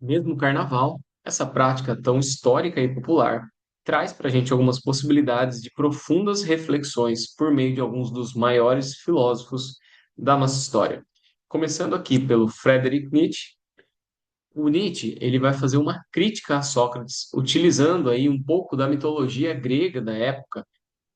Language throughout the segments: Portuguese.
Mesmo o carnaval, essa prática tão histórica e popular traz para a gente algumas possibilidades de profundas reflexões por meio de alguns dos maiores filósofos da nossa história. Começando aqui pelo Friedrich Nietzsche. O Nietzsche, ele vai fazer uma crítica a Sócrates, utilizando aí um pouco da mitologia grega da época,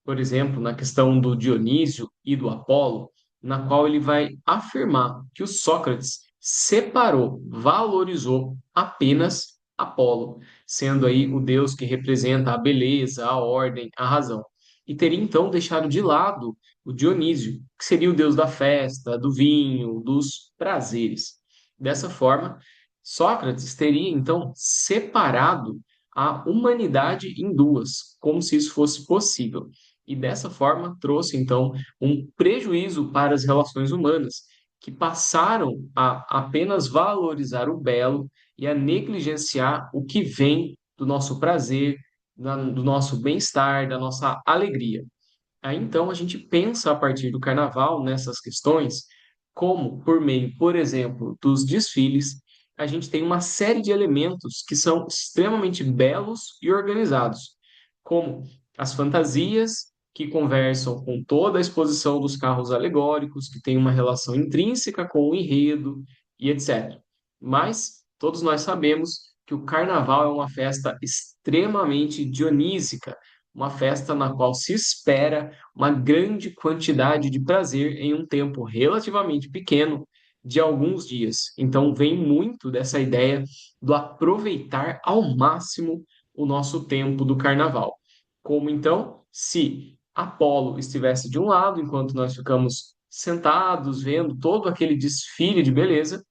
por exemplo, na questão do Dionísio e do Apolo, na qual ele vai afirmar que o Sócrates separou, valorizou apenas Apolo, sendo aí o deus que representa a beleza, a ordem, a razão. E teria então deixado de lado o Dionísio, que seria o deus da festa, do vinho, dos prazeres. Dessa forma, Sócrates teria então separado a humanidade em duas, como se isso fosse possível. E dessa forma trouxe então um prejuízo para as relações humanas, que passaram a apenas valorizar o belo e a negligenciar o que vem do nosso prazer, do nosso bem-estar, da nossa alegria. Aí então a gente pensa a partir do carnaval nessas questões, como por meio, por exemplo, dos desfiles, a gente tem uma série de elementos que são extremamente belos e organizados, como as fantasias que conversam com toda a exposição dos carros alegóricos, que tem uma relação intrínseca com o enredo e etc. Mas todos nós sabemos que o carnaval é uma festa extremamente dionísica, uma festa na qual se espera uma grande quantidade de prazer em um tempo relativamente pequeno de alguns dias. Então, vem muito dessa ideia do aproveitar ao máximo o nosso tempo do carnaval. Como então, se Apolo estivesse de um lado, enquanto nós ficamos sentados vendo todo aquele desfile de beleza,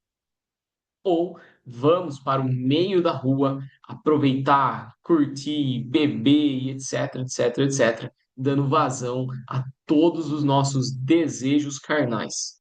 ou vamos para o meio da rua aproveitar, curtir, beber e etc, etc, etc, dando vazão a todos os nossos desejos carnais.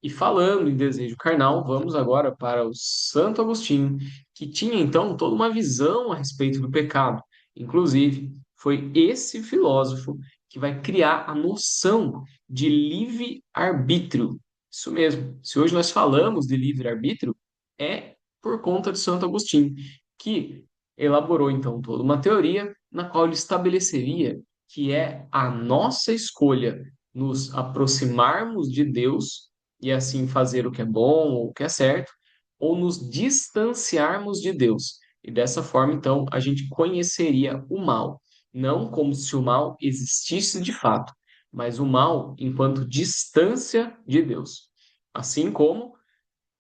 E falando em desejo carnal, vamos agora para o Santo Agostinho, que tinha então toda uma visão a respeito do pecado. Inclusive, foi esse filósofo que vai criar a noção de livre-arbítrio. Isso mesmo. Se hoje nós falamos de livre-arbítrio, é por conta de Santo Agostinho, que elaborou então toda uma teoria na qual ele estabeleceria que é a nossa escolha nos aproximarmos de Deus e assim fazer o que é bom ou o que é certo, ou nos distanciarmos de Deus. E dessa forma, então, a gente conheceria o mal, não como se o mal existisse de fato, mas o mal enquanto distância de Deus. Assim como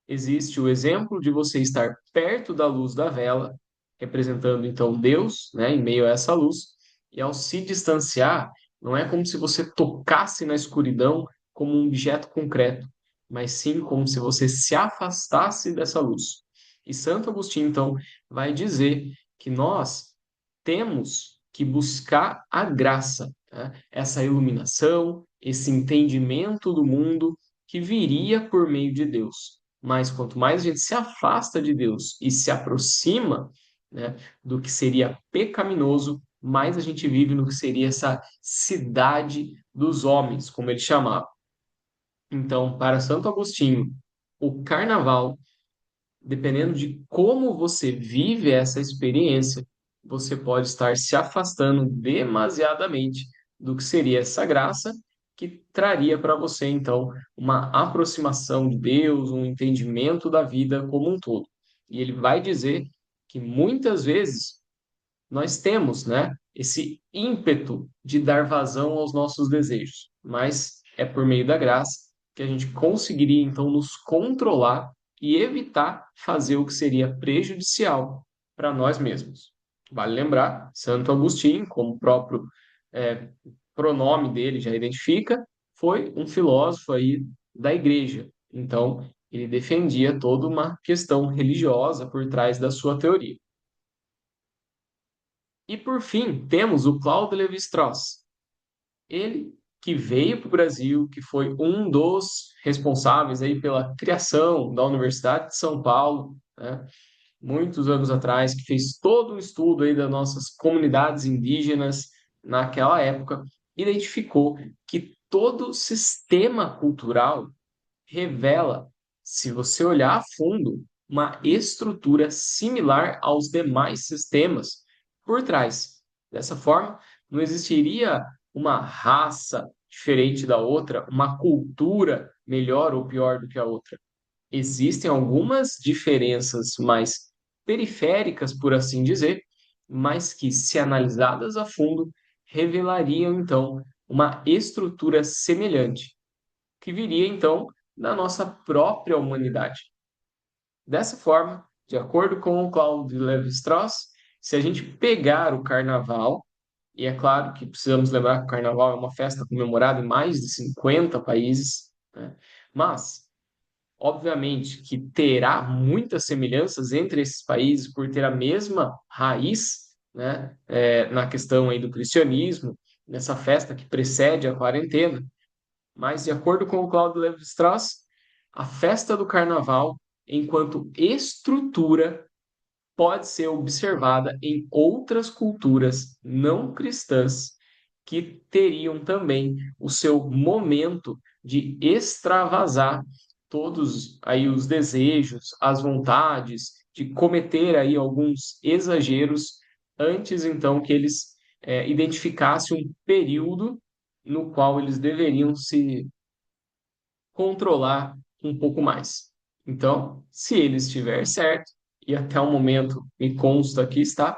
existe o exemplo de você estar perto da luz da vela, representando então Deus, né, em meio a essa luz, e ao se distanciar, não é como se você tocasse na escuridão como um objeto concreto, mas sim como se você se afastasse dessa luz. E Santo Agostinho, então, vai dizer que nós temos que buscar a graça, tá? Essa iluminação, esse entendimento do mundo que viria por meio de Deus. Mas quanto mais a gente se afasta de Deus e se aproxima, né, do que seria pecaminoso, mais a gente vive no que seria essa cidade dos homens, como ele chamava. Então, para Santo Agostinho, o carnaval, dependendo de como você vive essa experiência, você pode estar se afastando demasiadamente do que seria essa graça que traria para você, então, uma aproximação de Deus, um entendimento da vida como um todo. E ele vai dizer que muitas vezes nós temos, né, esse ímpeto de dar vazão aos nossos desejos, mas é por meio da graça que a gente conseguiria então nos controlar e evitar fazer o que seria prejudicial para nós mesmos. Vale lembrar, Santo Agostinho, como o próprio é, pronome dele já identifica, foi um filósofo aí da igreja. Então, ele defendia toda uma questão religiosa por trás da sua teoria. E por fim, temos o Claude Lévi-Strauss. Ele que veio para o Brasil, que foi um dos responsáveis aí pela criação da Universidade de São Paulo, né, muitos anos atrás, que fez todo um estudo aí das nossas comunidades indígenas naquela época, identificou que todo sistema cultural revela, se você olhar a fundo, uma estrutura similar aos demais sistemas por trás. Dessa forma, não existiria uma raça diferente da outra, uma cultura melhor ou pior do que a outra. Existem algumas diferenças mais periféricas, por assim dizer, mas que, se analisadas a fundo, revelariam então uma estrutura semelhante, que viria então da nossa própria humanidade. Dessa forma, de acordo com o Claude Lévi-Strauss, se a gente pegar o carnaval, e é claro que precisamos lembrar que o carnaval é uma festa comemorada em mais de 50 países, né? Mas obviamente que terá muitas semelhanças entre esses países por ter a mesma raiz, né, na questão aí do cristianismo, nessa festa que precede a quarentena. Mas, de acordo com o Claudio Lévi-Strauss, a festa do carnaval, enquanto estrutura, pode ser observada em outras culturas não cristãs que teriam também o seu momento de extravasar todos aí os desejos, as vontades, de cometer aí alguns exageros antes então que eles identificassem um período no qual eles deveriam se controlar um pouco mais. Então, se ele estiver certo, e até o momento me consta que está,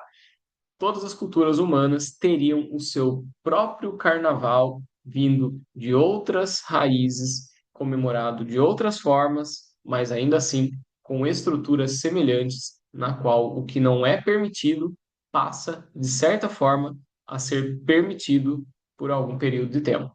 todas as culturas humanas teriam o seu próprio carnaval vindo de outras raízes, comemorado de outras formas, mas ainda assim com estruturas semelhantes, na qual o que não é permitido passa, de certa forma, a ser permitido por algum período de tempo.